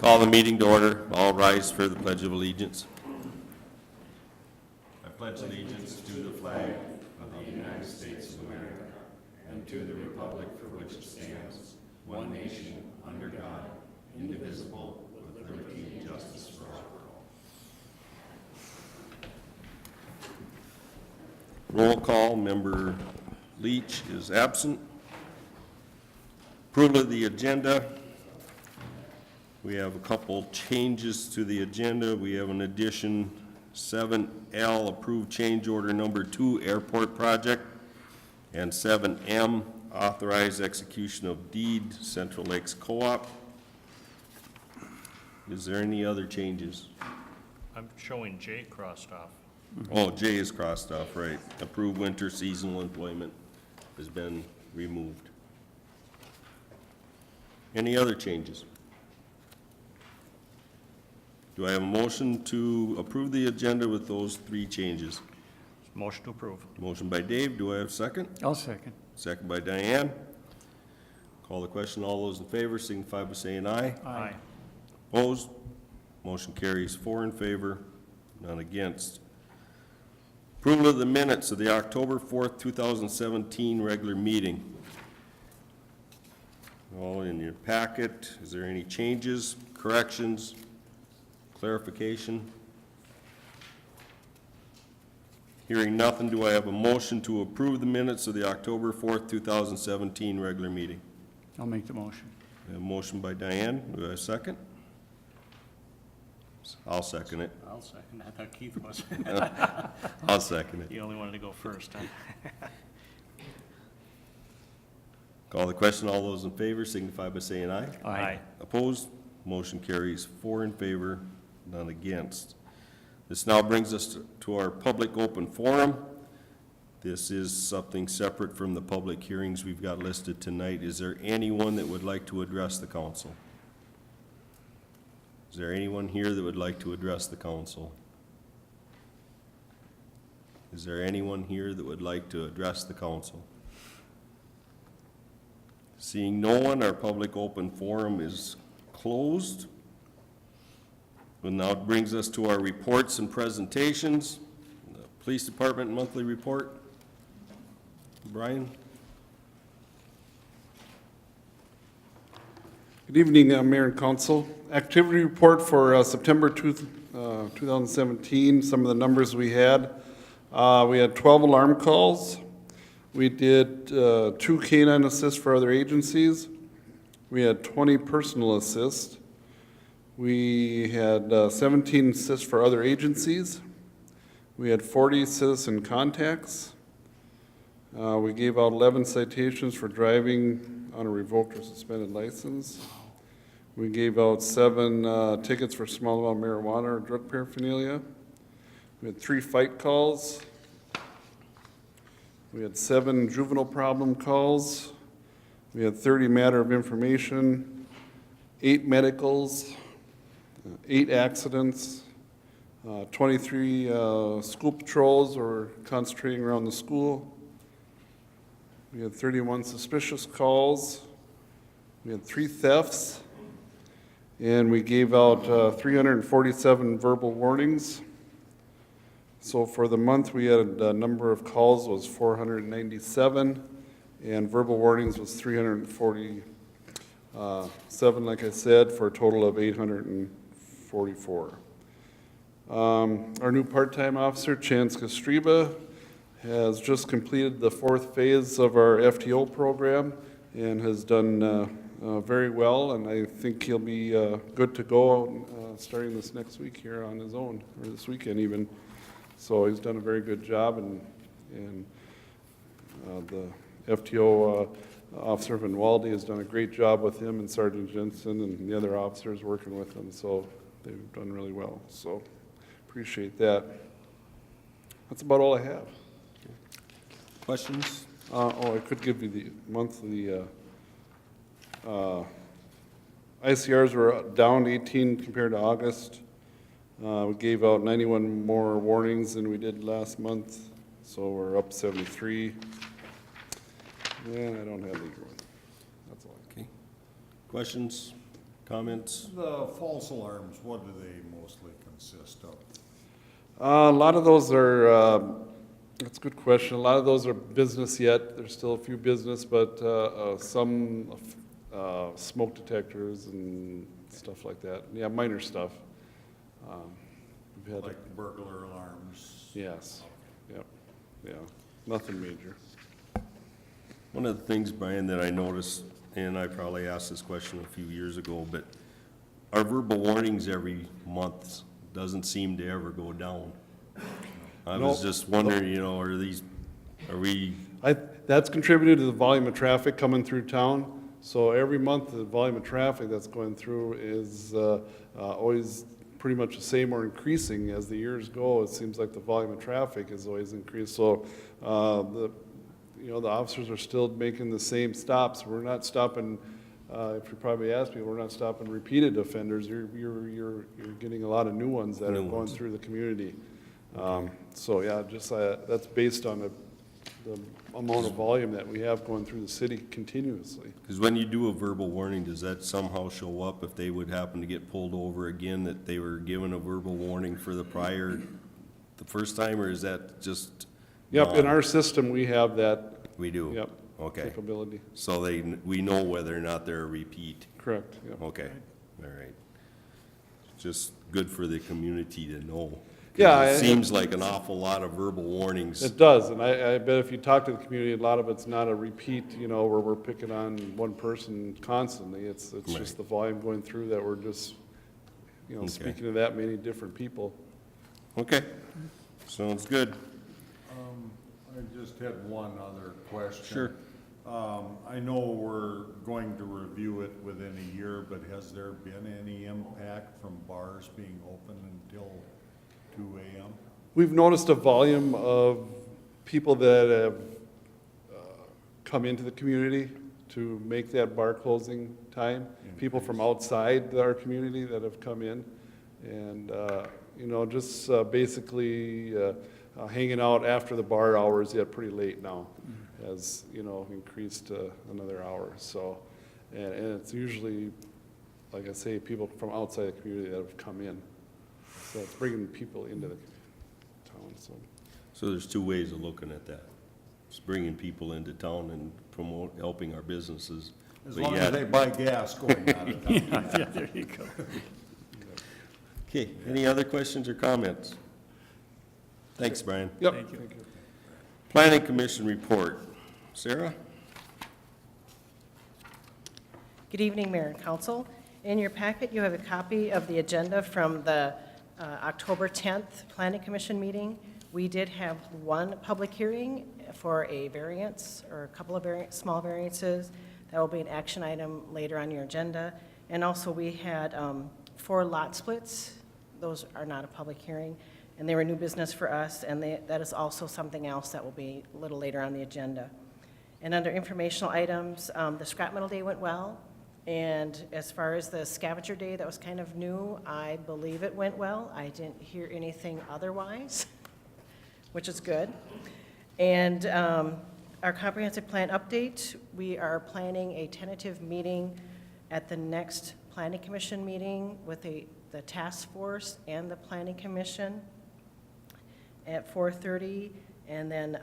Call the meeting to order. All rise for the Pledge of Allegiance. I pledge allegiance to the flag of the United States of America and to the republic for which it stands, one nation, under God, indivisible, with liberty and justice for all. Roll call. Member Leach is absent. Approval of the agenda. We have a couple changes to the agenda. We have an addition 7L, approved change order number 2, airport project, and 7M, authorized execution of deed, Central Lakes Co-op. Is there any other changes? I'm showing J crossed off. Oh, J is crossed off, right. Approved winter seasonal employment has been removed. Any other changes? Do I have a motion to approve the agenda with those 3 changes? Motion to approve. Motion by Dave. Do I have a second? I'll second. Second by Diane. Call the question. All those in favor signify by saying aye. Aye. Opposed? Motion carries 4 in favor, none against. Approval of the minutes of the October 4th, 2017 regular meeting. All in your packet. Is there any changes, corrections, clarification? Hearing nothing, do I have a motion to approve the minutes of the October 4th, 2017 regular meeting? I'll make the motion. A motion by Diane. Do I have a second? I'll second it. I'll second. I thought Keith was. I'll second it. You only wanted to go first, huh? Call the question. All those in favor signify by saying aye. Aye. Opposed? Motion carries 4 in favor, none against. This now brings us to our public open forum. This is something separate from the public hearings we've got listed tonight. Is there anyone that would like to address the council? Is there anyone here that would like to address the council? Is there anyone here that would like to address the council? Seeing no one, our public open forum is closed. And now it brings us to our reports and presentations. The Police Department monthly report. Brian? Good evening, Mayor and Council. Activity report for September 2017, some of the numbers we had. We had 12 alarm calls. We did 2 canine assists for other agencies. We had 20 personal assists. We had 17 assists for other agencies. We had 40 citizen contacts. We gave out 11 citations for driving on a revoked or suspended license. We gave out 7 tickets for small amount of marijuana or drug paraphernalia. We had 3 fight calls. We had 7 juvenile problem calls. We had 30 matter of information, 8 medicals, 8 accidents, 23 school patrols or concentrating around the school. We had 31 suspicious calls. We had 3 thefts. And we gave out 347 verbal warnings. So for the month, we had a number of calls was 497, and verbal warnings was 347, like I said, for a total of 844. Our new part-time officer, Chance Kostreba, has just completed the 4th phase of our FTO program and has done very well, and I think he'll be good to go starting this next week here on his own, or this weekend even. So he's done a very good job, and the FTO officer Van Walde has done a great job with him, and Sergeant Jensen and the other officers working with him, so they've done really well. So appreciate that. That's about all I have. Questions? I could give you the monthly ICRs were down 18 compared to August. We gave out 91 more warnings than we did last month, so we're up 73. And I don't have the year one. That's all. Okay. Questions? comments? The false alarms, what do they mostly consist of? A lot of those are, that's a good question. A lot of those are business yet. There's still a few business, but some smoke detectors and stuff like that. Yeah, minor stuff. We've had, Like burglar alarms? yes, yep, yeah, nothing major. One of the things, Brian, that I noticed, and I probably asked this question a few years ago, but our verbal warnings every month doesn't seem to ever go down. I was No. just wondering, you know, are we, That's contributed to the volume of traffic coming through town. So every month, the volume of traffic that's going through is always pretty much the same or increasing as the years go. It seems like the volume of traffic is always increased. So the officers are still making the same stops. We're not stopping. If you probably asked me, we're not stopping repeated offenders. You're getting a lot of new ones that are going through the community. So yeah, just that's based on the amount of volume that we have going through the city continuously. because when you do a verbal warning, does that somehow show up if they would happen to get pulled over again, that they were given a verbal warning for the first time, or is that just? Yep, in our system, we have that, We do? yep, Okay, capability. so we know whether or not they're a repeat? Correct, yep. Okay, all right. Just good for the community to know. 'Cause Yeah, It seems like an awful lot of verbal warnings. It does, and I bet if you talk to the community, a lot of it's not a repeat, where we're picking on one person constantly. It's Right. just the volume going through that we're just, Okay. speaking to that many different people. Okay, sounds good. I just had one other question. Sure. I know we're going to review it within a year, but has there been any impact from bars being open until 2 a.m.? We've noticed a volume of people that have come into the community to make that bar closing time. People from outside our community that have come in and, just basically hanging out after the bar hours, yet pretty late now, has, increased another hour. So, and it's usually, like I say, people from outside the community that have come in. So it's bringing people into the town, so. So there's two ways of looking at that. It's bringing people into town and helping our businesses. As But long yet- as they buy gas going out of town. Yeah, there you go. Okay, any other questions or comments? Thanks, Brian. Yep. Thank you. Planning Commission report. Sarah? Good evening, Mayor and Council. In your packet, you have a copy of the agenda from the October 10th Planning Commission meeting. We did have one public hearing for a variance, or a couple of small variances. That will be an action item later on your agenda. And also, we had 4 lot splits. Those are not a public hearing, and they were new business for us, and that is also something else that will be a little later on the agenda. And under informational items, the scrap metal day went well. And as far as the scavenger day, that was kind of new. I believe it went well. I didn't hear anything otherwise, which is good. And our comprehensive plan update, we are planning a tentative meeting at the next Planning Commission meeting with the task force and the Planning Commission at 4:30, and then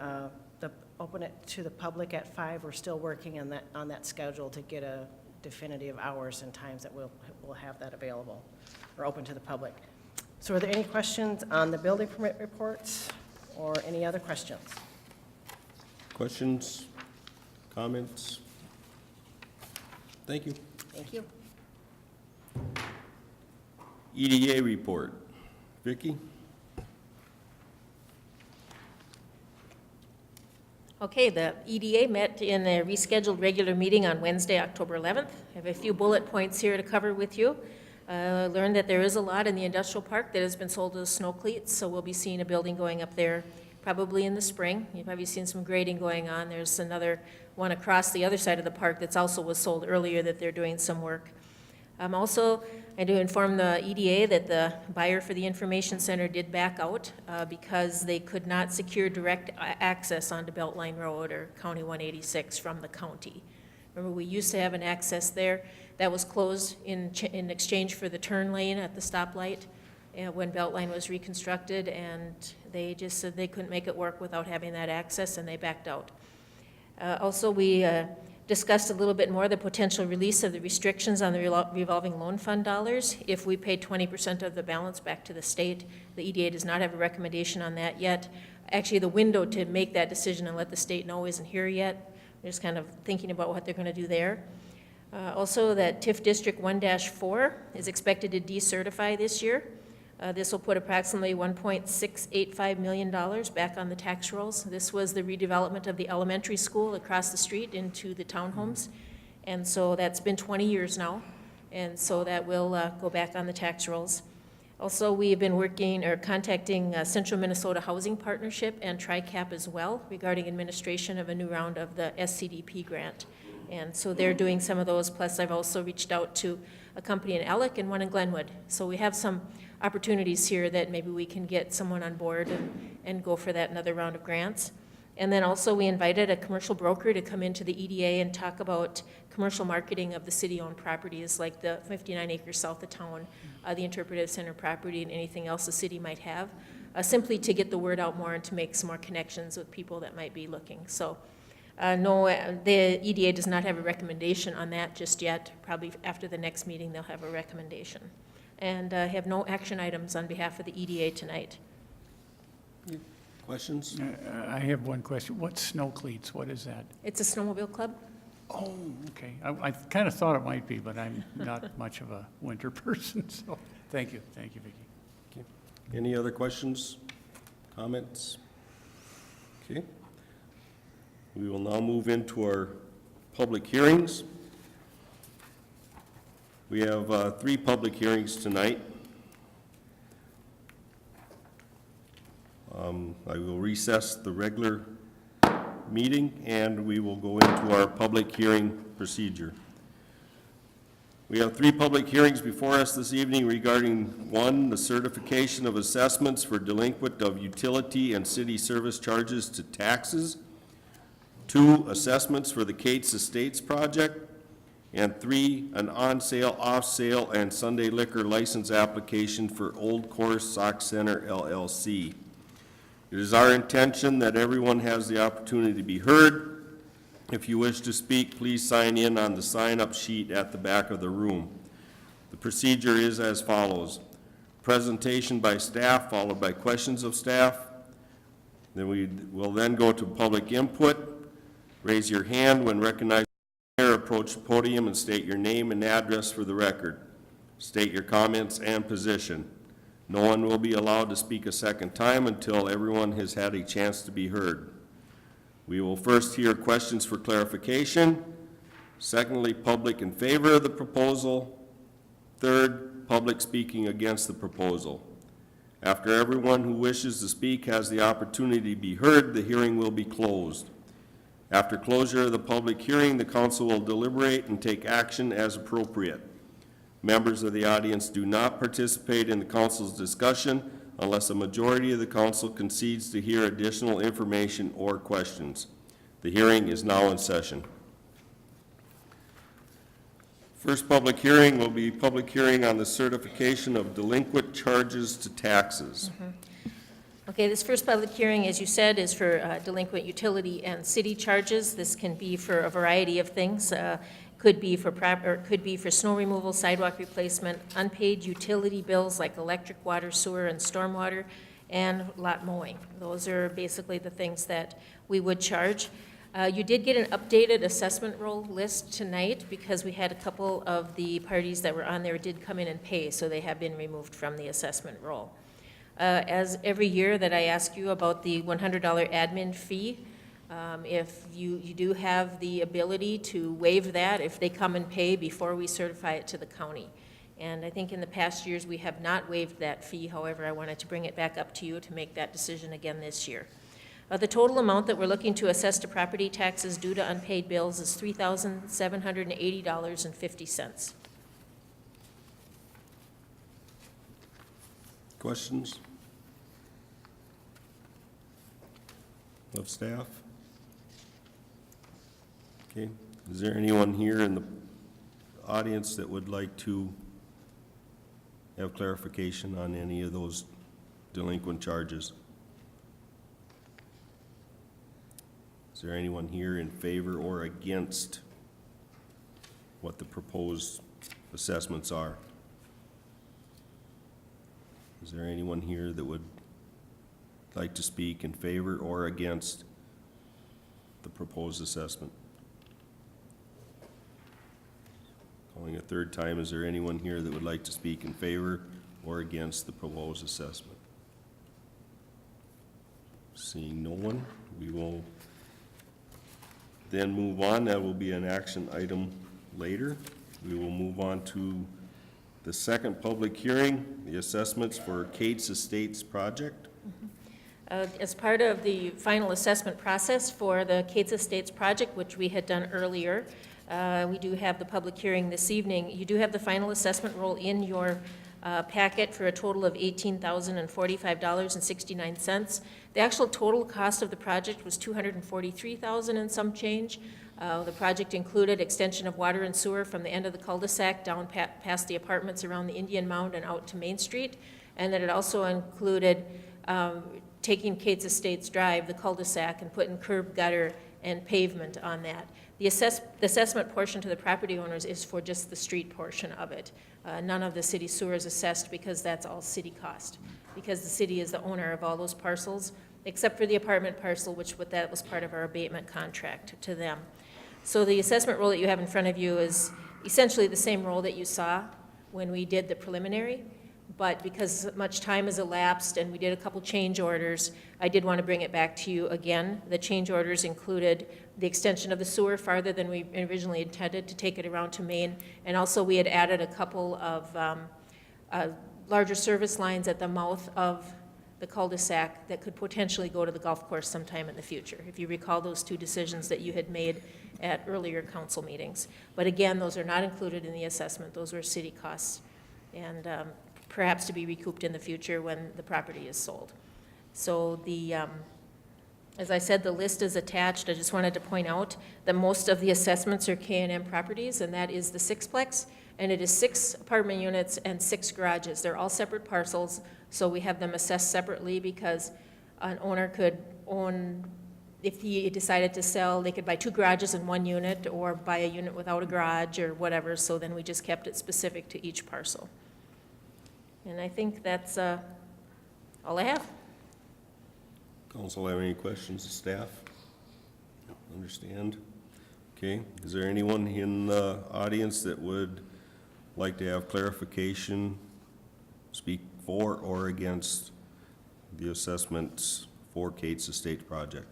open it to the public at 5. We're still working on that schedule to get a definitive hours and times that we'll have that available or open to the public. So are there any questions on the building permit reports or any other questions? Questions? Comments? Thank you. Thank you. EDA report. Vicki? Okay, the EDA met in a rescheduled regular meeting on Wednesday, October 11th. I have a few bullet points here to cover with you. Learned that there is a lot in the industrial park that has been sold to the snow cleats, so we'll be seeing a building going up there probably in the spring. You've probably seen some grading going on. There's another one across the other side of the park that's also was sold earlier that they're doing some work. Also, I do inform the EDA that the buyer for the information center did back out because they could not secure direct access onto Beltline Road or County 186 from the county. Remember, we used to have an access there. That was closed in exchange for the turn lane at the stoplight when Beltline was reconstructed, and they just said they couldn't make it work without having that access, and they backed out. Also, we discussed a little bit more the potential release of the restrictions on the revolving loan fund dollars if we paid 20% of the balance back to the state. The EDA does not have a recommendation on that yet. Actually, the window to make that decision and let the state know isn't here yet. We're just kind of thinking about what they're going to do there. Also, that TIF District 1-4 is expected to decertify this year. This will put approximately $1.685 million back on the tax rolls. This was the redevelopment of the elementary school across the street into the townhomes. And so that's been 20 years now. And so that will go back on the tax rolls. Also, we have been working or contacting Central Minnesota Housing Partnership and TRICAP as well regarding administration of a new round of the SCDP grant. And so they're doing some of those. Plus, I've also reached out to a company in Ellick and one in Glenwood. So we have some opportunities here that maybe we can get someone on board and go for that another round of grants. And then also we invited a commercial broker to come into the EDA and talk about commercial marketing of the city-owned properties like the 59 acres south of town, the interpretive center property, and anything else the city might have, simply to get the word out more and to make some more connections with people that might be looking. So no, the EDA does not have a recommendation on that just yet. Probably after the next meeting they'll have a recommendation. And have no action items on behalf of the EDA tonight. Questions? I have one question. What's snow cleats? What is that? It's a snowmobile club. Oh, okay. I kind of thought it might be, but I'm not much of a winter person, so thank you. Thank you, Vicki. Any other questions, comments? Okay. We will now move into our public hearings. We have 3 public hearings tonight. I will recess the regular meeting and we will go into our public hearing procedure. We have 3 public hearings before us this evening regarding 1, the certification of assessments for delinquent of utility and city service charges to taxes, 2, assessments for the Cates Estates project, and 3, an on-sale, off-sale, and Sunday liquor license application for Old Course Sauk Center LLC. It is our intention that everyone has the opportunity to be heard. If you wish to speak, please sign in on the sign-up sheet at the back of the room. The procedure is as follows. Presentation by staff, followed by questions of staff. Then we will then go to public input. Raise your hand when recognized. Approach the podium and state your name and address for the record. State your comments and position. No one will be allowed to speak a second time until everyone has had a chance to be heard. We will first hear questions for clarification. Secondly, public in favor of the proposal. Third, public speaking against the proposal. After everyone who wishes to speak has the opportunity to be heard, the hearing will be closed. After closure of the public hearing, the council will deliberate and take action as appropriate. Members of the audience do not participate in the council's discussion unless a majority of the council concedes to hear additional information or questions. The hearing is now in session. First public hearing will be public hearing on the certification of delinquent charges to taxes. Okay, this first public hearing, as you said, is for delinquent utility and city charges. This can be for a variety of things. Could be for snow removal, sidewalk replacement, unpaid utility bills like electric, water, sewer, and stormwater, and lot mowing. Those are basically the things that we would charge. You did get an updated assessment roll list tonight because we had a couple of the parties that were on there did come in and pay, so they have been removed from the assessment roll. As every year that I ask you about the $100 admin fee, if you do have the ability to waive that if they come and pay before we certify it to the county. And I think in the past years we have not waived that fee. However, I wanted to bring it back up to you to make that decision again this year. The total amount that we're looking to assess to property taxes due to unpaid bills is $3,780.50. Questions of staff? Okay, is there anyone here in the audience that would like to have clarification on any of those delinquent charges? Is there anyone here in favor or against what the proposed assessments are? Is there anyone here that would like to speak in favor or against the proposed assessment? Calling a third time, is there anyone here that would like to speak in favor or against the proposed assessment? Seeing no one, we will then move on. That will be an action item later. We will move on to the second public hearing, the assessments for Kate's Estates project. As part of the final assessment process for the Kate's Estates project, which we had done earlier, we do have the public hearing this evening. You do have the final assessment roll in your packet for a total of $18,045.69. The actual total cost of the project was $243,000 and some change. The project included extension of water and sewer from the end of the cul-de-sac down past the apartments around the Indian Mound and out to Main Street, and that it also included taking Kate's Estates Drive, the cul-de-sac, and putting curb, gutter, and pavement on that. The assessment portion to the property owners is for just the street portion of it. None of the city sewer is assessed because that's all city cost, because the city is the owner of all those parcels, except for the apartment parcel, that was part of our abatement contract to them. So the assessment roll that you have in front of you is essentially the same roll that you saw when we did the preliminary, but because much time has elapsed and we did a couple change orders, I did want to bring it back to you again. The change orders included the extension of the sewer farther than we originally intended to take it around to Main, and also we had added a couple of larger service lines at the mouth of the cul-de-sac that could potentially go to the golf course sometime in the future, if you recall those two decisions that you had made at earlier council meetings. But again, those are not included in the assessment. Those were city costs, and perhaps to be recouped in the future when the property is sold. So as I said, the list is attached. I just wanted to point out that most of the assessments are K&M properties, and that is the sixplex, and it is 6 apartment units and 6 garages. They're all separate parcels, so we have them assessed separately because an owner could own, if he decided to sell, they could buy 2 garages in 1 unit or buy a unit without a garage or whatever, so then we just kept it specific to each parcel. And I think that's all I have. Council have any questions of staff? Understand? Okay, is there anyone in the audience that would like to have clarification, speak for or against the assessments for Kate's Estate project?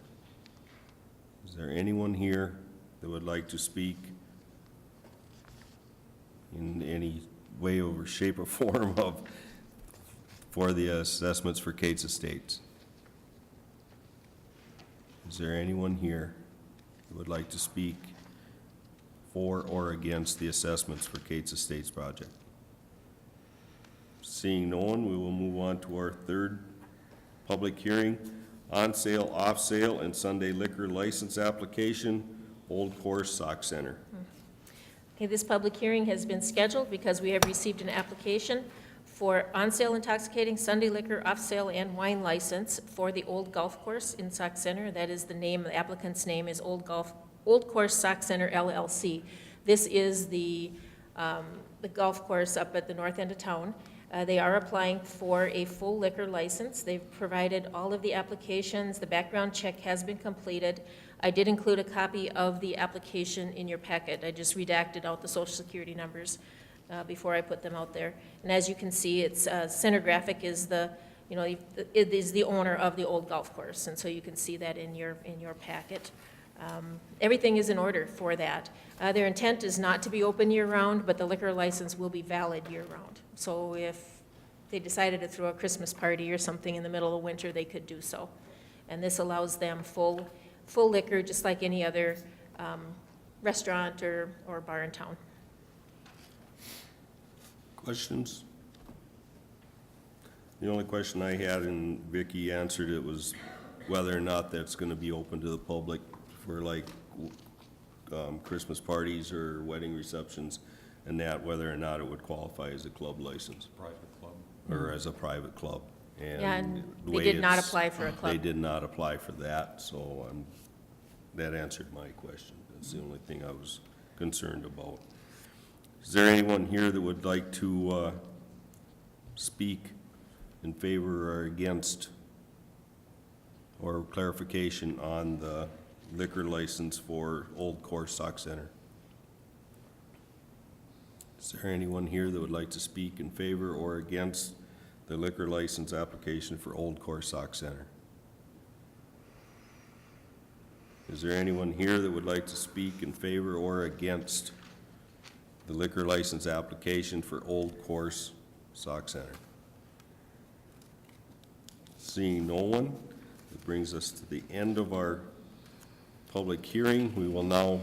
Is there anyone here that would like to speak in any way or shape or form for the assessments for Kate's Estates? Is there anyone here who would like to speak for or against the assessments for Kate's Estates project? Seeing no one, we will move on to our third public hearing, on sale, off sale, and Sunday liquor license application, Old Course Sauk Center. Okay, this public hearing has been scheduled because we have received an application for on-sale intoxicating Sunday liquor, off-sale, and wine license for the Old Golf Course in Sauk Center. That is the name, the applicant's name is Old Course Sauk Center LLC. This is the golf course up at the north end of town. They are applying for a full liquor license. They've provided all of the applications. The background check has been completed. I did include a copy of the application in your packet. I just redacted out the social security numbers before I put them out there. And as you can see, it's Center Graphic is it is the owner of the old golf course, and so you can see that in your packet. Everything is in order for that. Their intent is not to be open year-round, but the liquor license will be valid year-round. So if they decided to throw a Christmas party or something in the middle of winter, they could do so. And this allows them full liquor, just like any other restaurant or bar in town. Questions? The only question I had, and Vicki answered it, was whether or not that's gonna be open to the public for like Christmas parties or wedding receptions. and that whether or not it would qualify as a club license Private club. or as a private club. Yeah, and the they way did not it's- apply for a club. They did not apply for that, so that answered my question. That's the only thing I was concerned about. Is there anyone here that would like to speak in favor or against or clarification on the liquor license for Old Course Sauk Center? Is there anyone here that would like to speak in favor or against the liquor license application for Old Course Sauk Center? Is there anyone here that would like to speak in favor or against the liquor license application for Old Course Sauk Center? Seeing no one, it brings us to the end of our public hearing. We will now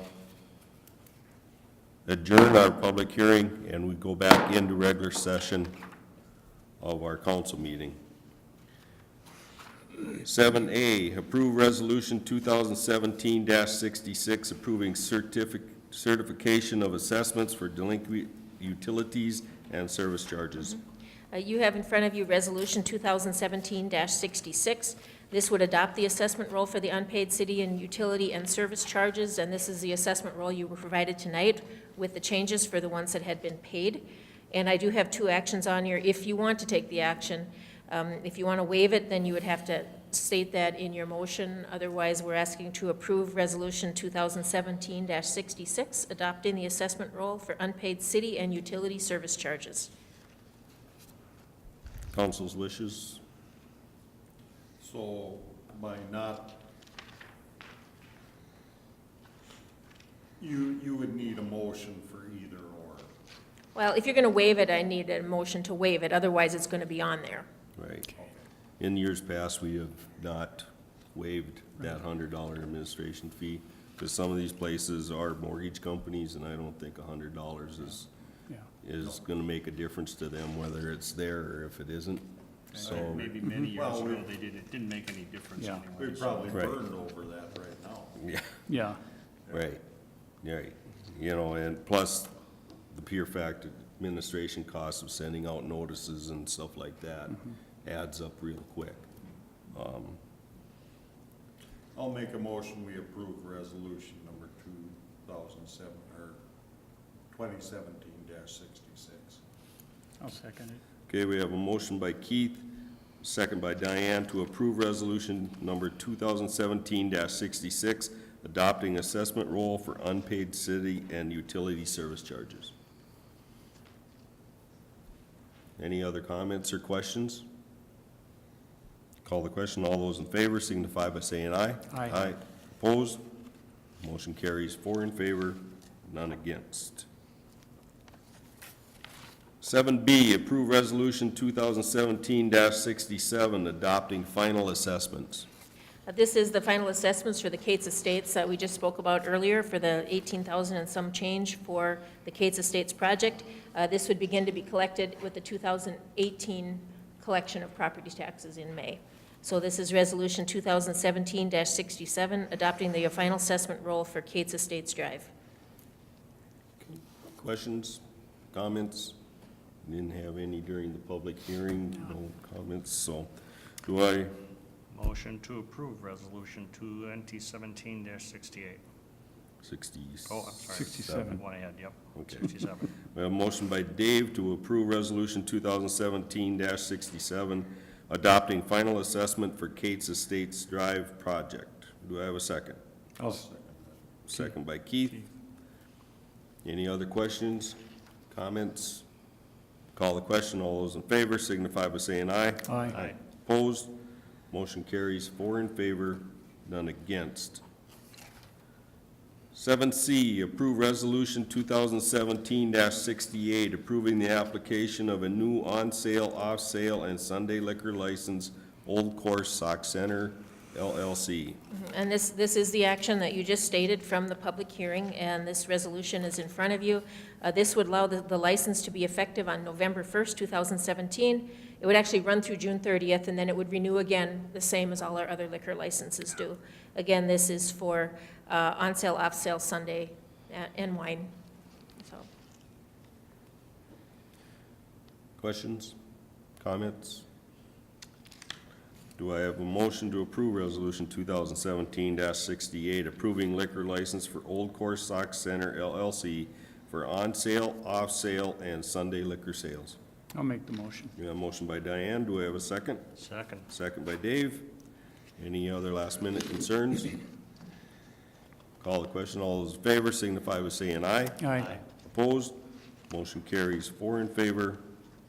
adjourn our public hearing, and we go back into regular session of our council meeting. 7A, approve resolution 2017-66, approving certification of assessments for delinquent utilities and service charges. You have in front of you Resolution 2017-66. This would adopt the assessment roll for the unpaid city and utility and service charges, and this is the assessment roll you were provided tonight with the changes for the ones that had been paid. And I do have two actions on here. If you want to take the action, if you want to waive it, then you would have to state that in your motion. Otherwise, we're asking to approve Resolution 2017-66, adopting the assessment roll for unpaid city and utility service charges. Council's wishes? So by not, you would need a motion for either or. Well, if you're going to waive it, I need a motion to waive it. Otherwise, it's going to be on there. Right. In years past, we have not waived that $100 administration fee, because some of these places are mortgage companies, and I don't think $100 Yeah. is gonna make a difference to them, whether it's there or if it isn't. So, Maybe many years Well, ago, it didn't make any difference Yeah. anyway. We probably Right. burned over that right now. yeah, Yeah, right, right. You know, and plus the pure fact of administration costs of sending out notices and stuff like that adds up real quick. I'll make a motion, we approve resolution number 2017-66. I'll second it. Okay, we have a motion by Keith, second by Diane, to approve resolution number 2017-66, adopting assessment roll for unpaid city and utility service charges. Any other comments or questions? Call the question. All those in favor signify by saying aye. Aye. Aye. Opposed? Motion carries 4 in favor, none against. 7B, approve resolution 2017-67, adopting final assessments. This is the final assessments for the Cates Estates that we just spoke about earlier for the 18,000 and some change for the Cates Estates project. This would begin to be collected with the 2018 collection of property taxes in May. So this is resolution 2017-67, adopting the final assessment roll for Cates Estates Drive. Questions, comments? Didn't have any during the public hearing, no comments, so do I, Motion to approve resolution 2017-68. 60? Oh, I'm sorry. 67. One ahead, yep. Okay. 67. We have a motion by Dave to approve resolution 2017-67, adopting final assessment for Cates Estates Drive project. Do I have a second? I'll Second by Keith. Any other questions, comments? Call the question. All those in favor signify by saying aye. Aye. Opposed? Motion carries 4 in favor, none against. 7C, approve resolution 2017-68, approving the application of a new on-sale, off-sale, and Sunday liquor license, Old Course Sauk Center LLC. And this is the action that you just stated from the public hearing, and this resolution is in front of you. This would allow the license to be effective on November 1st, 2017. It would actually run through June 30th, and then it would renew again, the same as all our other liquor licenses do. Again, this is for on-sale, off-sale Sunday and wine. So Questions? Comments? Do I have a motion to approve Resolution 2017-68, approving liquor license for Old Course Sauk Center LLC for on-sale, off-sale, and Sunday liquor sales? I'll make the motion. We have a motion by Diane. Do I have a second? Second. Second by Dave. Any other last-minute concerns? Call the question. All those in favor signify by saying aye. Aye. Opposed? Motion carries 4 in favor,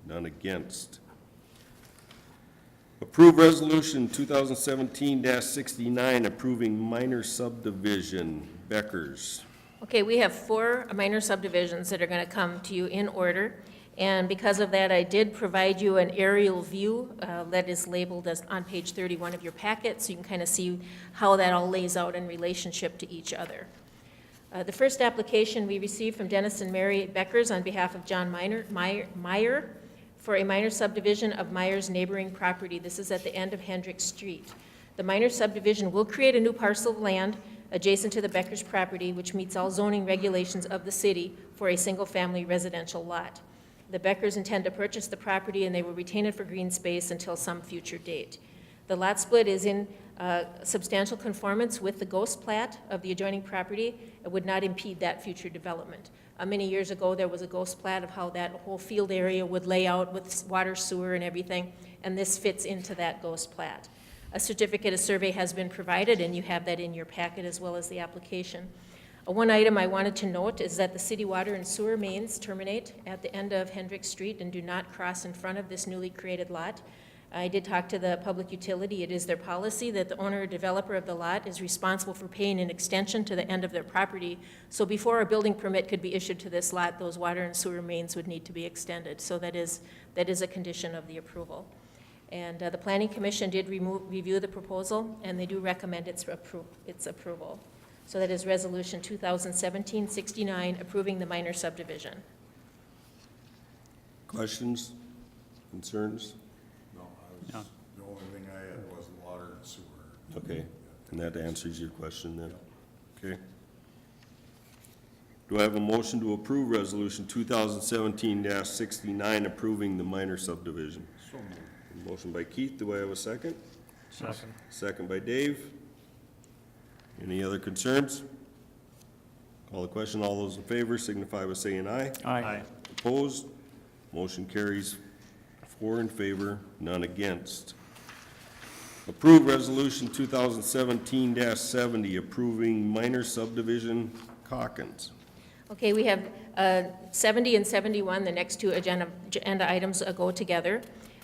none against. Approve Resolution 2017-69, approving minor subdivision, Beckers. Okay, we have 4 minor subdivisions that are going to come to you in order, and because of that, I did provide you an aerial view that is labeled as on page 31 of your packet, so you can kind of see how that all lays out in relationship to each other. The first application we received from Dennis and Mary Beckers on behalf of John Meyer for a minor subdivision of Meyer's neighboring property. This is at the end of Hendrick Street. The minor subdivision will create a new parcel of land adjacent to the Beckers property, which meets all zoning regulations of the city for a single-family residential lot. The Beckers intend to purchase the property, and they will retain it for green space until some future date. The lot split is in substantial conformance with the ghost plat of the adjoining property. It would not impede that future development. Many years ago, there was a ghost plat of how that whole field area would lay out with water, sewer, and everything, and this fits into that ghost plat. A certificate of survey has been provided, and you have that in your packet as well as the application. One item I wanted to note is that the city water and sewer mains terminate at the end of Hendrick Street and do not cross in front of this newly created lot. I did talk to the public utility. It is their policy that the owner or developer of the lot is responsible for paying an extension to the end of their property. So before a building permit could be issued to this lot, those water and sewer mains would need to be extended. So that is a condition of the approval. And the Planning Commission did review the proposal, and they do recommend its approval. So that is Resolution 2017-69, approving the minor subdivision. Questions? Concerns? No, No. the only thing I had was water and sewer. Okay, and that answers your question then? Okay. Do I have a motion to approve Resolution 2017-69, approving the minor subdivision? So moved. Motion by Keith. Do I have a second? Second. Second by Dave. Any other concerns? Call the question. All those in favor signify by saying aye. Aye. Opposed? Motion carries 4 in favor, none against. Approve Resolution 2017-70, approving minor subdivision Calkins. Okay, we have 70 and 71, the next 2 agenda items go together.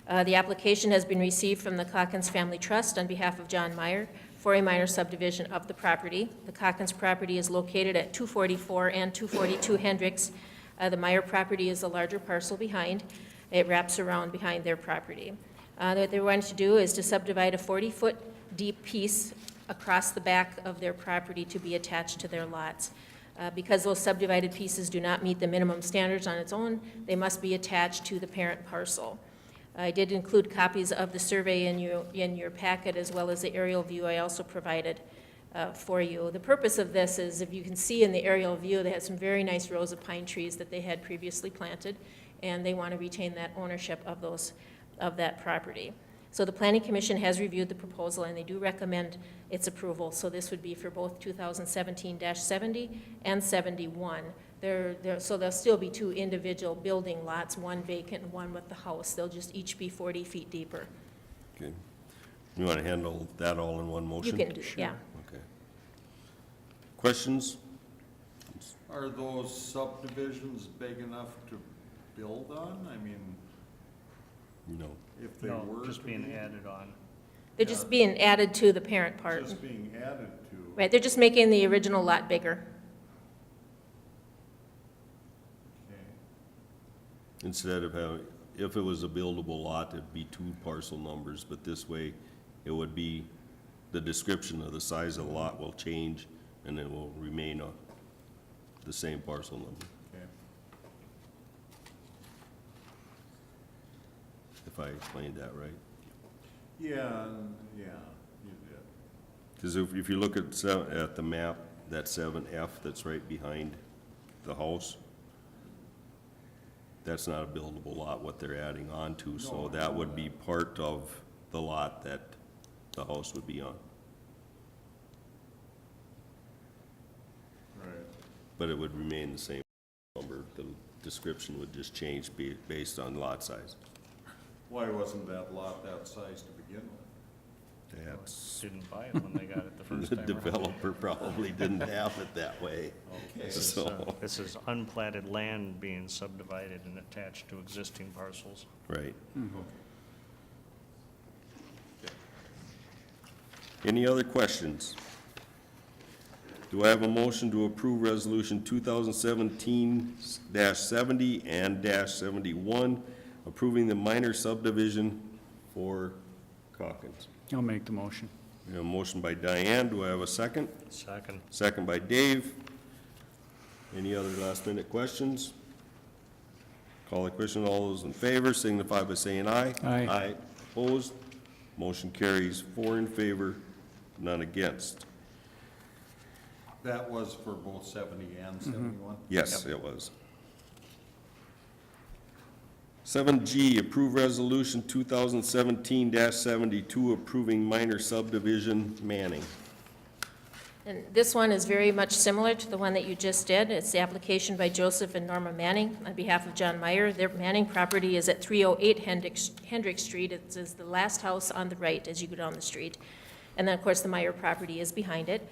The application has been received from the Calkins Family Trust on behalf of John Meyer for a minor subdivision of the property. The Calkins property is located at 244 and 242 Hendricks. The Meyer property is the larger parcel behind. It wraps around behind their property. What they're wanting to do is to subdivide a 40-foot deep piece across the back of their property to be attached to their lots. Because those subdivided pieces do not meet the minimum standards on its own, they must be attached to the parent parcel. I did include copies of the survey in your packet, as well as the aerial view I also provided for you. The purpose of this is, if you can see in the aerial view, they had some very nice rows of pine trees that they had previously planted, and they want to retain that ownership of that property. So the Planning Commission has reviewed the proposal, and they do recommend its approval. So this would be for both 2017-70 and 71. So there'll still be 2 individual building lots, 1 vacant and 1 with the house. They'll just each be 40 feet deeper. Okay. You want to handle that all in one You motion? can do, yeah. Okay. Questions? Are those subdivisions big enough to build on? I mean, No. if they No, were just to being be added on. They're just being added to the parent part. just being added to. Right, they're just making the original lot bigger. Okay. Instead of having, if it was a buildable lot, it'd be 2 parcel numbers, but this way, it would be, the description of the size of the lot will change, and it will remain the same parcel number, Okay. if I explained that right. Yeah, you did. Because if you look at the map, that 7F that's right behind the house, that's not a buildable lot, what they're adding on to, so that would be part of the lot that the house would be on. Right. But it would remain the same number, the description would just change based on lot size. Why wasn't that lot that size to begin with? That's, Didn't buy it when they got it the first the time around. developer probably didn't have it that way. Okay. So, This is unplatted land being subdivided and attached to existing parcels. right. Any other questions? Do I have a motion to approve Resolution 2017-70 and -71, approving the minor subdivision for Calkins? I'll make the motion. We have a motion by Diane, do I have a second? Second. Second by Dave. Any other last-minute questions? Call the question, all those in favor signify by saying aye. Aye. Aye, opposed, motion carries 4 in favor, none against. That was for both 70 and 71? Yes, it was. 7G, approve resolution 2017-72, approving minor subdivision Manning. And this one is very much similar to the one that you just did. It's the application by Joseph and Norma Manning on behalf of John Meyer. Their Manning property is at 308 Hendrick Street. It is the last house on the right as you go down the street. And then, of course, the Meyer property is behind it.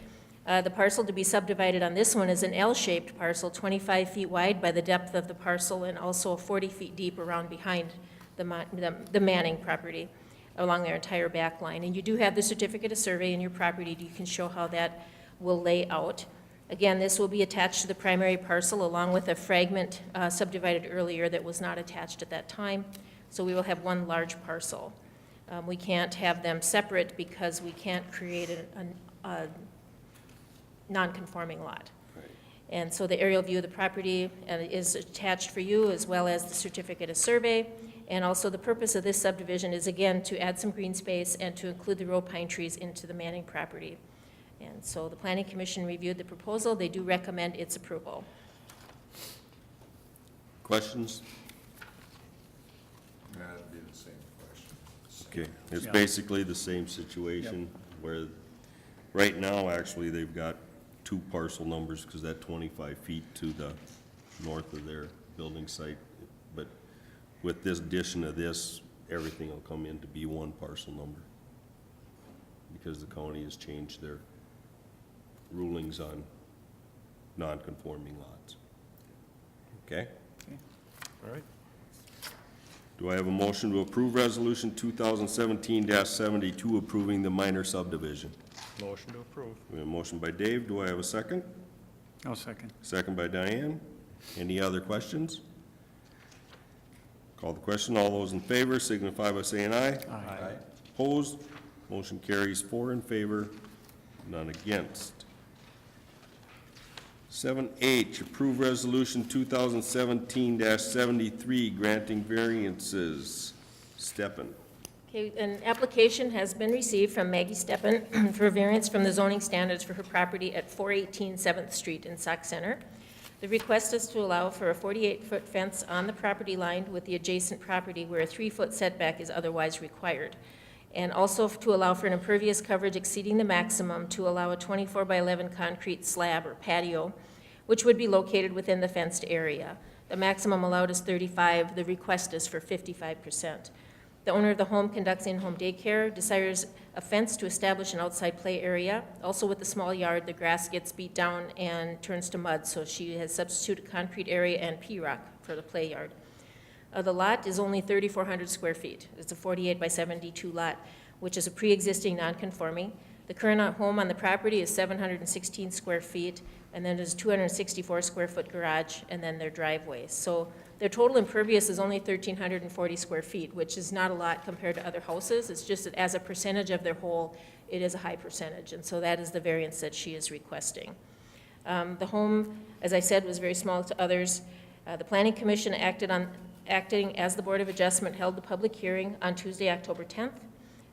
The parcel to be subdivided on this one is an L-shaped parcel, 25 feet wide by the depth of the parcel, and also 40 feet deep around behind the Manning property along their entire back line. And you do have the certificate of survey in your property. You can show how that will lay out. Again, this will be attached to the primary parcel along with a fragment subdivided earlier that was not attached at that time. So we will have one large parcel. We can't have them separate because we can't create a non-conforming lot. And so the aerial view of the property is attached for you, as well as the certificate of survey. And also the purpose of this subdivision is, again, to add some green space and to include the row pine trees into the Manning property. And so the Planning Commission reviewed the proposal. They do recommend its approval. Questions? That'd be the same question. Okay, it's Yeah. basically the same situation where, right now, actually, they've got 2 parcel numbers because that 25 feet to the north of their building site. But with this addition of this, everything will come in to be 1 parcel number because the county has changed their rulings on non-conforming lots. Okay? All right. Do I have a motion to approve Resolution 2017-72, approving the minor subdivision? Motion to approve. We have a motion by Dave, do I have a second? I'll second. Second by Diane. Any other questions? Call the question, all those in favor signify by saying aye. Aye. Opposed? Motion carries 4 in favor, none against. 7H, approve resolution 2017-73, granting variances. Steppen. Okay, an application has been received from Maggie Steppen for a variance from the zoning standards for her property at 418 7th Street in Sauk Center. The request is to allow for a 48-foot fence on the property line with the adjacent property where a 3-foot setback is otherwise required, and also to allow for an impervious coverage exceeding the maximum to allow a 24 by 11 concrete slab or patio, which would be located within the fenced area. The maximum allowed is 35, the request is for 55%. The owner of the home conducts in-home daycare, desires a fence to establish an outside play area. Also with the small yard, the grass gets beat down and turns to mud, so she has substituted concrete area and P-rock for the play yard. The lot is only 3,400 square feet. It's a 48 by 72 lot, which is a pre-existing non-conforming. The current home on the property is 716 square feet, and then there's a 264 square foot garage, and then their driveway. So their total impervious is only 1,340 square feet, which is not a lot compared to other houses. It's just that as a percentage of their whole, it is a high percentage, and so that is the variance that she is requesting. The home, as I said, was very small to others. The Planning Commission acting as the Board of Adjustment, held the public hearing on Tuesday, October 10th.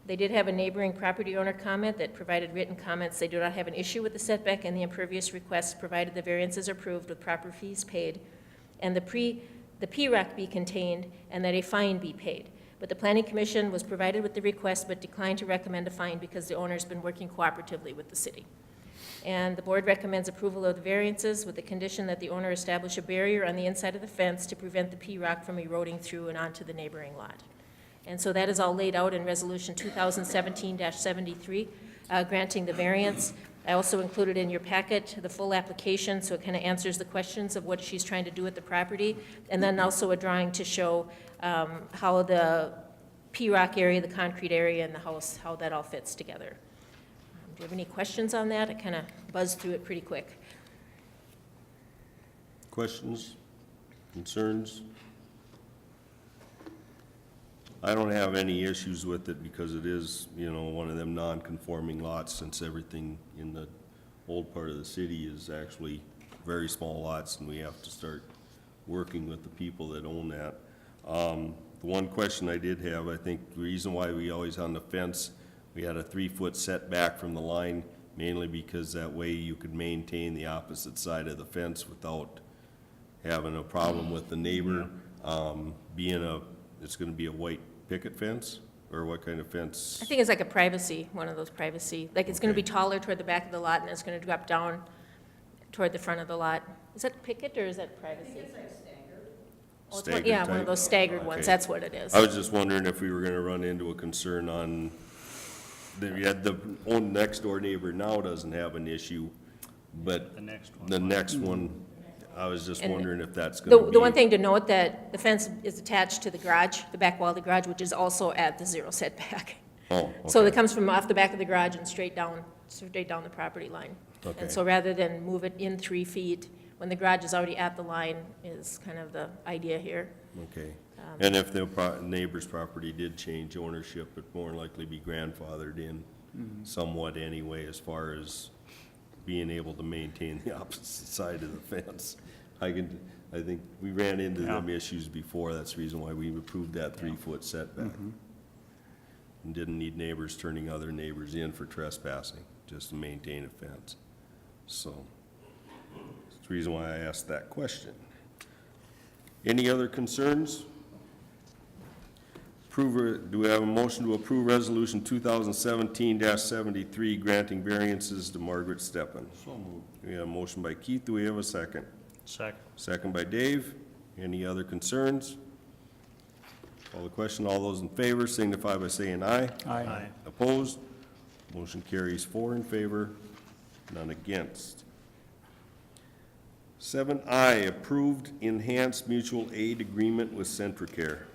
They did have a neighboring property owner comment that provided written comments. They do not have an issue with the setback and the impervious request, provided the variances are approved with proper fees paid. And the the PRAC be contained, and that a fine be paid. But the Planning Commission was provided with the request but declined to recommend a fine because the owner's been working cooperatively with the city. And the board recommends approval of the variances with the condition that the owner establish a barrier on the inside of the fence to prevent the PRAC from eroding through and onto the neighboring lot. And so that is all laid out in Resolution 2017-73, granting the variance. I also included in your packet the full application, so it kind of answers the questions of what she's trying to do with the property, and then also a drawing to show how the PRAC area, the concrete area, and the house, how that all fits together. Do you have any questions on that? I kind of buzzed through it pretty quick. Questions, concerns? I don't have any issues with it because it is, you know, one of them non-conforming lots, since everything in the old part of the city is actually very small lots, and we have to start working with the people that own that. The one question I did have, I think the reason why we always on the fence, we had a 3-foot setback from the line, mainly because that way you could maintain the opposite side of the fence without having a problem with the neighbor. It's gonna be a white picket fence, or what kind of fence? I think it's like a privacy, one of those privacy, like it's going to be Okay. taller toward the back of the lot, and it's going to drop down toward the front of the lot. Is that picket, or is that privacy? I think it's like staggered. Staggered Yeah, one type? of those staggered ones, Okay. that's what it is. I was just wondering if we were gonna run into a concern on, the next door neighbor now doesn't have an issue, but The next one. the next one, I was just And wondering if that's gonna be. The one thing to note, that the fence is attached to the garage, the back wall of the garage, which is also at the 0 setback. Oh, So it okay. comes from off the back of the garage and straight down the property line. Okay. And so rather than move it in 3 feet, when the garage is already at the line, is kind of the idea here. Okay, and if the neighbor's property did change ownership, it'd more likely be grandfathered in somewhat anyway, as far as being able to maintain the opposite side of the fence. I think we ran into them issues before, that's the reason why we approved that 3-foot setback. And didn't need neighbors turning other neighbors in for trespassing, just to maintain a fence. So, that's the reason why I asked that question. Any other concerns? Do we have a motion to approve Resolution 2017-73 granting variances to Margaret Steppen? So moved. We have a motion by Keith, do we have a second? Second. Second by Dave. Any other concerns? Call the question, all those in favor signify by saying aye. Aye. Opposed? Motion carries 4 in favor, none against. 7I, approved enhanced mutual aid agreement with Centricare.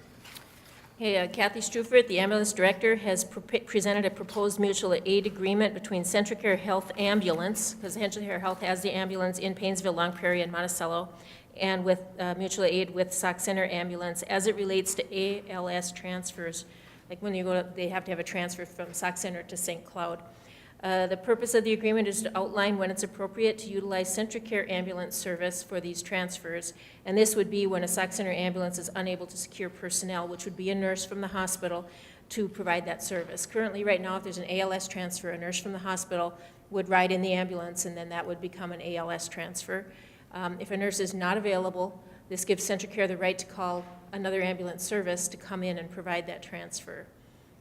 Hey, Kathy Strufert, the ambulance director, has presented a proposed mutual aid agreement between Centricare Health Ambulance, because Centricare Health has the ambulance in Painesville, Long Prairie, and Monticello, and with mutual aid with Sauk Center Ambulance as it relates to ALS transfers. Like when you go to, they have to have a transfer from Sauk Center to St. Cloud. The purpose of the agreement is to outline when it's appropriate to utilize Centricare ambulance service for these transfers. And this would be when a Sauk Center ambulance is unable to secure personnel, which would be a nurse from the hospital, to provide that service. Currently, right now, if there's an ALS transfer, a nurse from the hospital would ride in the ambulance, and then that would become an ALS transfer. If a nurse is not available, this gives Centricare the right to call another ambulance service to come in and provide that transfer.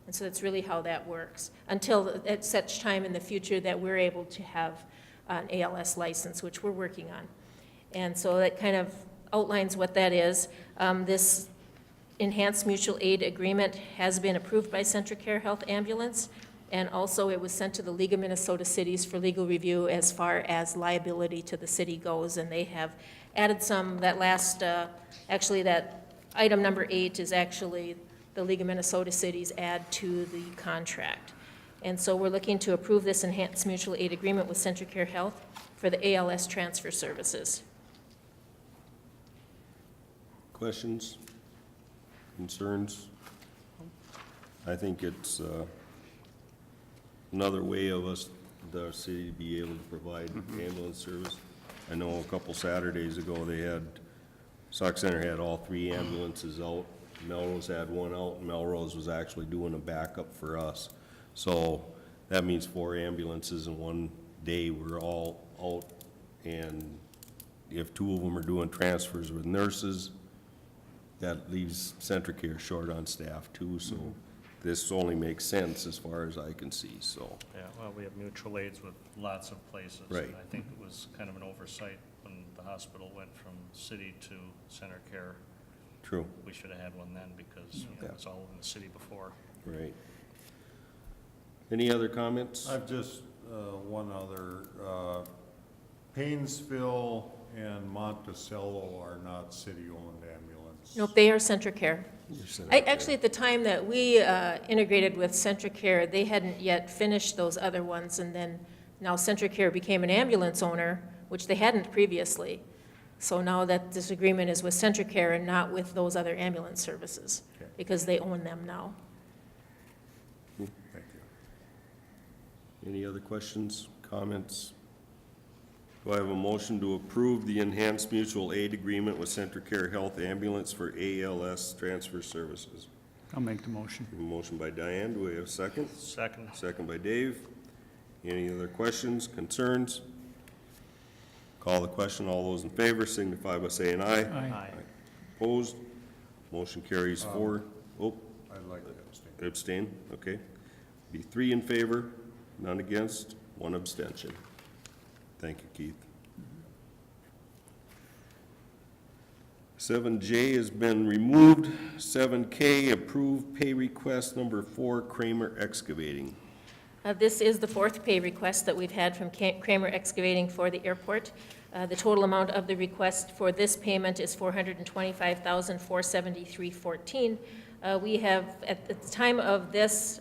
And so that's really how that works, until at such time in the future that we're able to have an ALS license, which we're working on. And so that kind of outlines what that is. This enhanced mutual aid agreement has been approved by Centricare Health Ambulance, and also it was sent to the League of Minnesota Cities for legal review as far as liability to the city goes, and they have added some, that last, actually that item number 8 is actually the League of Minnesota Cities add to the contract. And so we're looking to approve this enhanced mutual aid agreement with Centricare Health for the ALS transfer services. Questions? Concerns? I think it's another way of us, the city, to be able to provide ambulance service. I know a couple Saturdays ago, Sauk Center had all 3 ambulances out. Melrose had one out, and Melrose was actually doing a backup for us. So that means 4 ambulances in one day were all out, and if 2 of them are doing transfers with nurses, that leaves Centricare short on staff too, so this only makes sense as far as I can see, so. Yeah, well, we have mutual aids with lots of places. Right. And I think it was kind of an oversight when the hospital went from city to center care. True, We should have had one then because you know, Yeah. it was all in the city before. right. Any other comments? I've just, one other, Painesville and Monticello are not city-owned ambulance. Nope, they are Centricare. Your Actually, at the time that we integrated with Centricare, they hadn't yet finished those other ones, and then now Centricare became an ambulance owner, which they hadn't previously. So now that this agreement is with Centricare and not with those other ambulance services, Okay. because they own them now. Thank you. Any other questions, comments? Do I have a motion to approve the enhanced mutual aid agreement with Centricare Health Ambulance for ALS transfer services? I'll make the motion. A motion by Diane, do we have a second? Second, Second by Dave. Any other questions, concerns? Call the question, all those in favor signify by saying aye. aye. Opposed? Motion carries four. Oh, I'd like to abstain. abstain, okay. Be 3 in favor, none against, 1 abstention. Thank you, Keith. 7J has been removed. 7K, approved pay request number 4, Kramer Excavating. This is the fourth pay request that we've had from Kramer Excavating for the airport. The total amount of the request for this payment is $425,473.14. We have, at the time of this,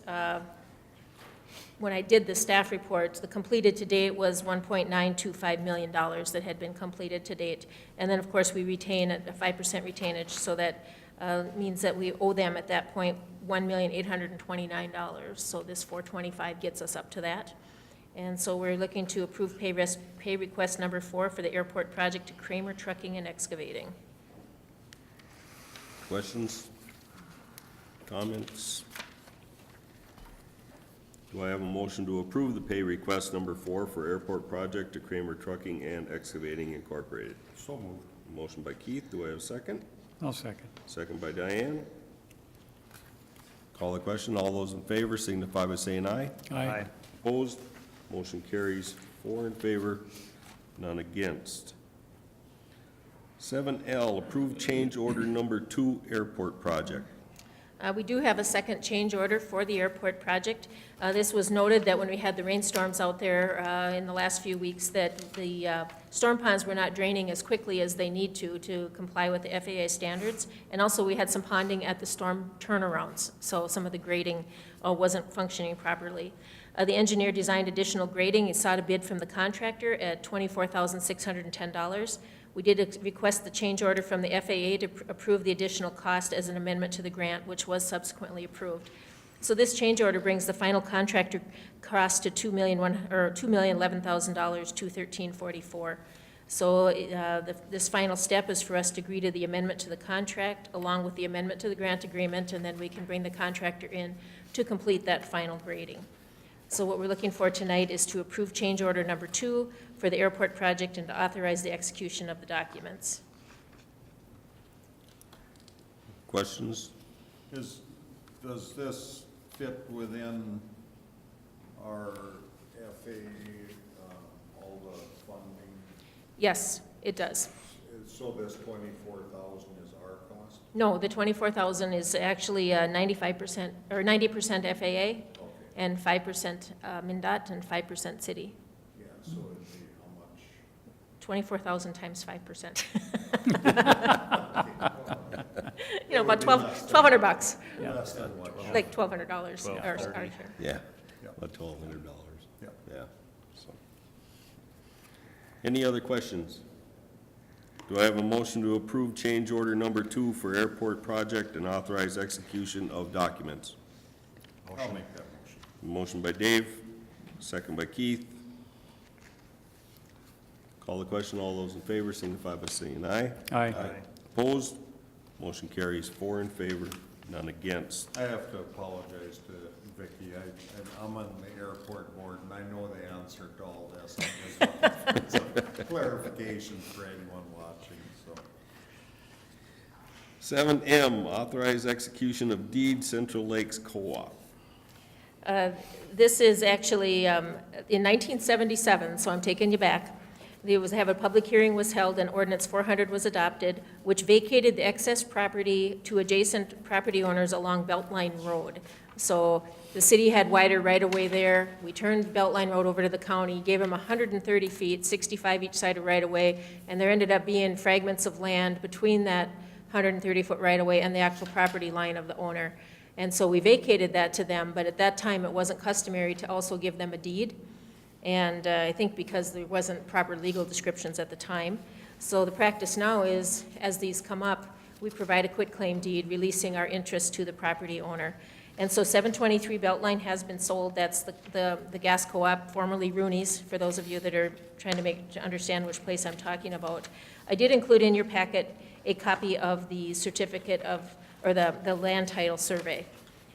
when I did the staff report, the completed to date was $1.925 million that had been completed to date. And then, of course, we retain a 5% retainage, so that means that we owe them at that point $1,829. So this $425 gets us up to that. And so we're looking to approve pay request number 4 for the airport project to Kramer Trucking and Excavating. Questions? Comments? Do I have a motion to approve the pay request number 4 for airport project to Kramer Trucking and Excavating Incorporated? So moved. Motion by Keith, do I have a second? I'll second. Second by Diane. Call the question, all those in favor signify by saying aye. Aye. Opposed? Motion carries 4 in favor, none against. 7L, approved change order number 2, airport project. We do have a second change order for the airport project. This was noted that when we had the rainstorms out there in the last few weeks, that the storm ponds were not draining as quickly as they need to comply with the FAA standards. And also, we had some ponding at the storm turnarounds, so some of the grading wasn't functioning properly. The engineer designed additional grading. He sought a bid from the contractor at $24,610. We did request the change order from the FAA to approve the additional cost as an amendment to the grant, which was subsequently approved. So this change order brings the final contractor cost to $2,011,000, $213,44. So this final step is for us to agree to the amendment to the contract along with the amendment to the grant agreement, and then we can bring the contractor in to complete that final grading. So what we're looking for tonight is to approve change order number 2 for the airport project and to authorize the execution of the documents. Questions? Does this fit within our FA, all the funding? Yes, it does. So this 24,000 is our cost? No, the 24,000 is actually 95% or 90% FAA and 5% MnDOT and 5% city. Yeah, so it'd be how much? 24,000 times 5%. You know, about $1,200, Less than what? like $1,200 our share. Yeah, Yep. about $1,200. Yep. Yeah. So. Any other questions? Do I have a motion to approve change order number 2 for airport project and authorize execution of documents? I'll make that motion. Motion by Dave, second by Keith. Call the question, all those in favor signify by saying aye. Aye. Opposed? Motion carries 4 in favor, none against. I have to apologize to Vicki. I'm on the airport board, and I know the answer to all this. I'm just looking for some clarification for anyone watching, so. 7M, authorize execution of deed Central Lakes Co-op. This is actually in 1977, so I'm taking you back. A public hearing was held and ordinance 400 was adopted, which vacated the excess property to adjacent property owners along Beltline Road. So the city had wider right-of-way there. We turned Beltline Road over to the county, gave them 130 feet, 65 each side of right-of-way, and there ended up being fragments of land between that 130-foot right-of-way and the actual property line of the owner. And so we vacated that to them, but at that time, it wasn't customary to also give them a deed. And I think because there wasn't proper legal descriptions at the time. So the practice now is, as these come up, we provide a quitclaim deed releasing our interest to the property owner. And so 723 Beltline has been sold. That's the gas co-op, formerly Rooney's, for those of you that are trying to understand which place I'm talking about. I did include in your packet a copy of the certificate of, or the land title survey.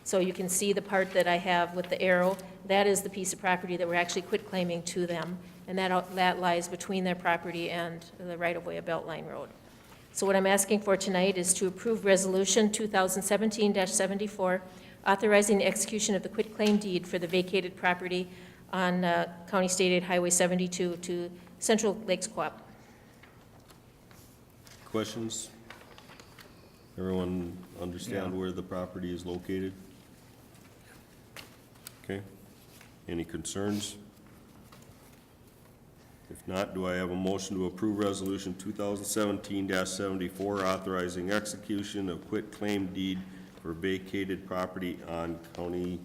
So you can see the part that I have with the arrow. That is the piece of property that we're actually quitclaiming to them, and that lies between their property and the right-of-way of Beltline Road. So what I'm asking for tonight is to approve Resolution 2017-74, authorizing the execution of the quitclaim deed for the vacated property on County State Aid Highway 72 to Central Lakes Co-op. Questions? Everyone understand where the property is located? Okay. Any concerns? If not, do I have a motion to approve Resolution 2017-74, authorizing execution of quitclaim deed for vacated property on County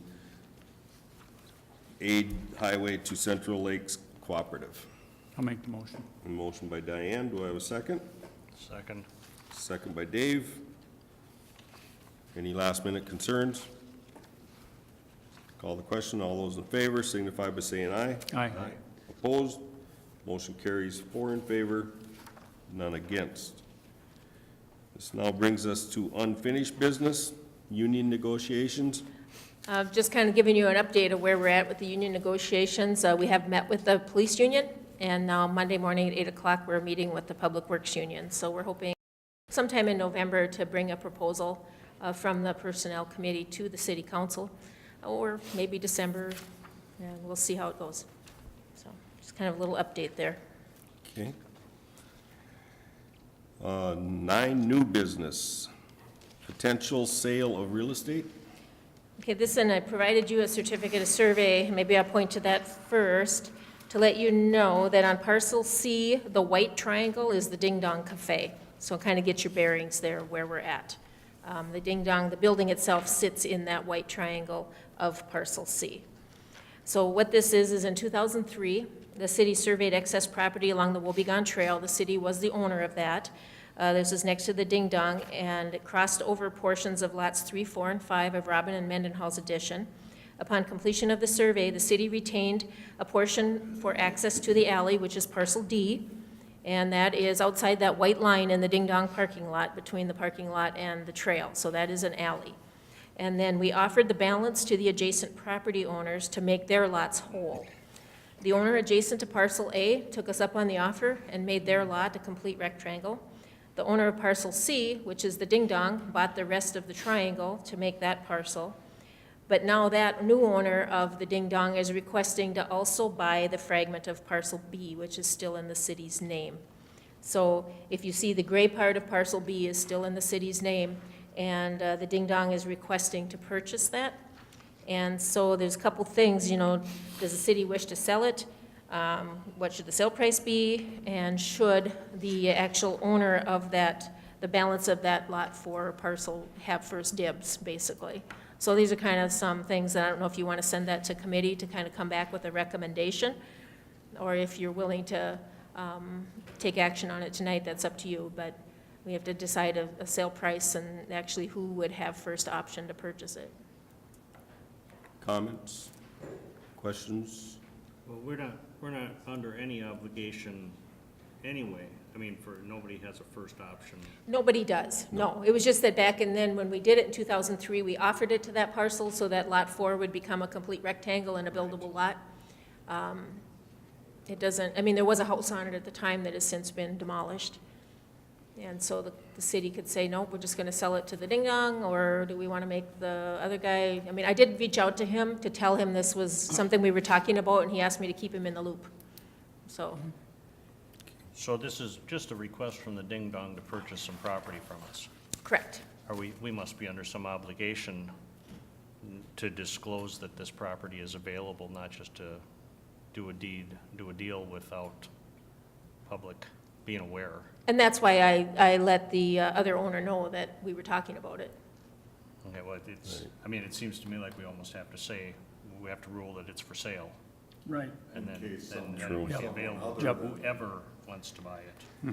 Aid Highway to Central Lakes Cooperative? I'll make the motion. A motion by Diane. Do I have a second? Second. Second by Dave. Any last-minute concerns? Call the question. All those in favor signify by saying aye. Aye. Opposed? Motion carries 4 in favor, none against. This now brings us to unfinished business, union negotiations. Just kind of giving you an update of where we're at with the union negotiations. We have met with the police union, and now Monday morning at 8 o'clock, we're meeting with the Public Works Union. So we're hoping sometime in November to bring a proposal from the Personnel Committee to the City Council, or maybe December, and we'll see how it goes. So just kind of a little update there. Okay. 9, new business, potential sale of real estate. Okay, and I provided you a certificate of survey. Maybe I'll point to that first to let you know that on parcel C, the white triangle is the Ding Dong Cafe. So kind of get your bearings there where we're at. The Ding Dong, the building itself sits in that white triangle of parcel C. So what this is in 2003, the city surveyed excess property along the Wobegon Trail. The city was the owner of that. This is next to the Ding Dong, and it crossed over portions of lots 3, 4, and 5 of Robin and Mendenhall's addition. Upon completion of the survey, the city retained a portion for access to the alley, which is parcel D, and that is outside that white line in the Ding Dong parking lot, between the parking lot and the trail. So that is an alley. And then we offered the balance to the adjacent property owners to make their lots whole. The owner adjacent to parcel A took us up on the offer and made their lot a complete rectangle. The owner of parcel C, which is the Ding Dong, bought the rest of the triangle to make that parcel. But now that new owner of the Ding Dong is requesting to also buy the fragment of parcel B, which is still in the city's name. So if you see, the gray part of parcel B is still in the city's name, and the Ding Dong is requesting to purchase that. And so there's a couple things, does the city wish to sell it? What should the sale price be? And should the actual owner of that, the balance of that lot for parcel, have first dibs, basically? So these are kind of some things that I don't know if you want to send that to committee to kind of come back with a recommendation, or if you're willing to take action on it tonight, that's up to you. But we have to decide a sale price and actually who would have first option to purchase it. Comments? Questions? Well, we're not under any obligation anyway. I mean, nobody has a first option. Nobody does, no. It was just that back and then when we did it in 2003, we offered it to that parcel so that lot 4 would become a complete rectangle and a buildable lot. It doesn't, I mean, there was a house on it at the time that has since been demolished. And so the city could say, no, we're just gonna sell it to the ding dong, or do we wanna make the other guy, I mean, I did reach out to him to tell him this was something we were talking about, and he asked me to keep him in the loop. So, So this is just a request from the ding dong to purchase some property from us. correct. Are we must be under some obligation to disclose that this property is available, not just to do a deal without public being aware. And that's why I let the other owner know that we were talking about it. Okay, well, it's, I mean, it seems to me like we almost have to say, we have to rule that it's for sale, Right. and then case then some- it will be Yep. available to Yep. whoever wants to buy it.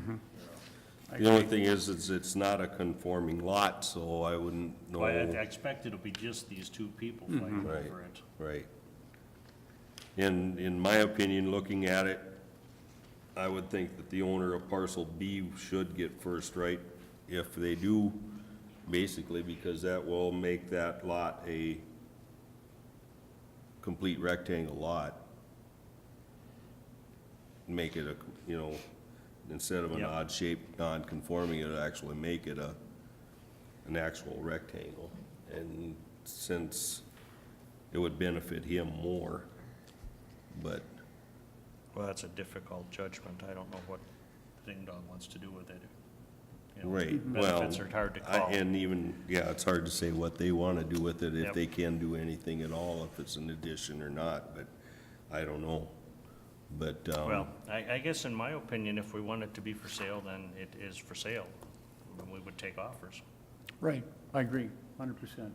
The only thing is, it's not a conforming lot, so I wouldn't know. Well, I expect it'll be just these two people fighting Right. over it. Right. In my opinion, looking at it, I would think that the owner of parcel B should get first right if they do, basically, because that will make that lot a complete rectangle lot. Make it a, you know, instead of an Yep. odd shape, non-conforming, it'll actually make it an actual rectangle. And since it would benefit him more, but, Well, that's a difficult judgment. I don't know what Ding Dong wants to do with it. You know, right, well. Benefits are hard to I- call. And even, yeah, it's hard to say what they want to do with it, if Yep. they can do anything at all, if it's an addition or not, but I don't know. But, Well, I guess in my opinion, if we want it to be for sale, then it is for sale. And we would take offers. Right, I agree, 100%.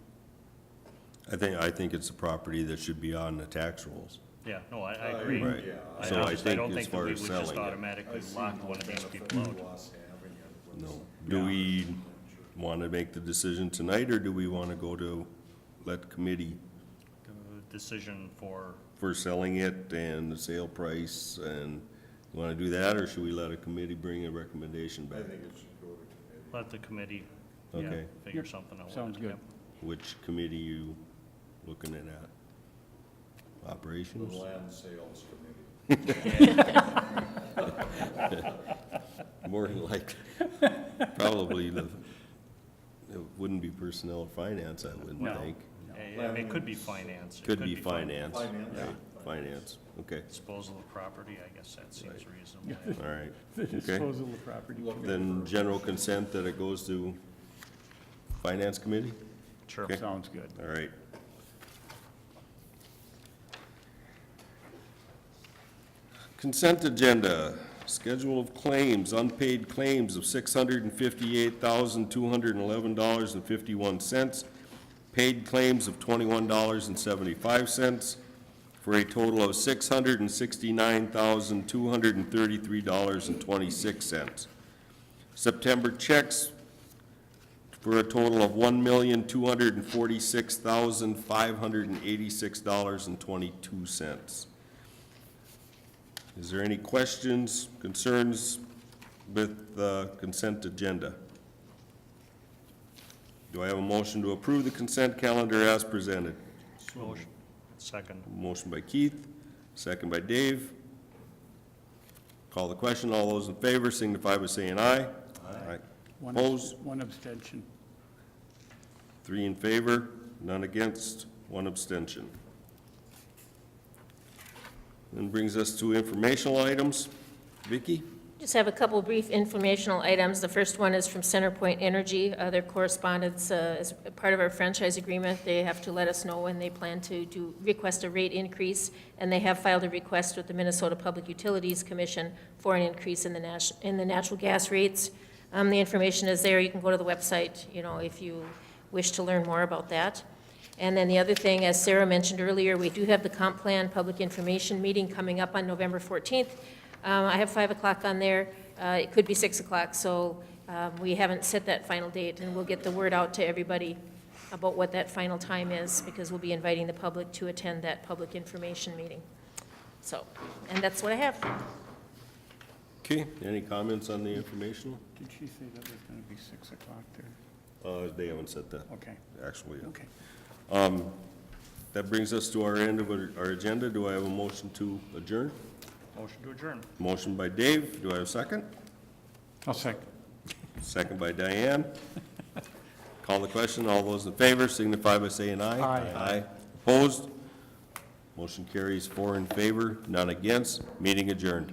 I think it's a property that should be on the tax rolls. Yeah, no, I agree. Right. I So I just- think don't as think that far we as would just selling it, automatically lock one of these people Benefit out. to us having it was- no. Do we want to make the decision tonight, or do we want to go to, let committee The Decision for, selling it and the sale price, and you want to do that, or should we let a committee bring a recommendation I back? think it should go to committee. let the committee, yeah, Okay. figure Yep, something out. sounds good. Yep. Which committee you looking at? The Operations? land sales committee. More than likely. Probably it wouldn't be personnel or finance, I wouldn't No. think. It could be finance. It Could be finance. Finance. Right, finance, okay, Disposal of property, I guess that seems reasonable. all right. The Okay. disposal of property. Then general consent that it goes to finance committee? Sure. Okay. Sounds good. All right. Consent agenda, schedule of claims, unpaid claims of $658,211.51, paid claims of $21.75, for a total of $669,233.26. September checks for a total of $1,246,586.22. Is there any questions, concerns with the consent agenda? Do I have a motion to approve the consent calendar as presented? Motion. Second. Motion by Keith, second by Dave. Call the question. All those in favor signify by saying aye. Aye. Opposed? One abstention. 3 in favor, none against, 1 abstention. Then brings us to informational items. Vicki? Just have a couple brief informational items. The first one is from CenterPoint Energy. Their correspondence, as part of our franchise agreement, they have to let us know when they plan to request a rate increase, and they have filed a request with the Minnesota Public Utilities Commission for an increase in the natural gas rates. The information is there. You can go to the website, if you wish to learn more about that. And then the other thing, as Sarah mentioned earlier, we do have the comp plan public information meeting coming up on November 14th. I have 5 o'clock on there. It could be 6 o'clock, so we haven't set that final date, and we'll get the word out to everybody about what that final time is, because we'll be inviting the public to attend that public information meeting. So, and that's what I have. Okay, any comments on the informational? Did she say that was going to be 6 o'clock there? They haven't set that, Okay, actually. okay. That brings us to our end of our agenda. Do I have a motion to adjourn? Motion to adjourn. Motion by Dave. Do I have a second? I'll second. Second by Diane. Call the question. All those in favor signify by saying aye. Aye. Aye. Opposed? Motion carries 4 in favor, none against. Meeting adjourned.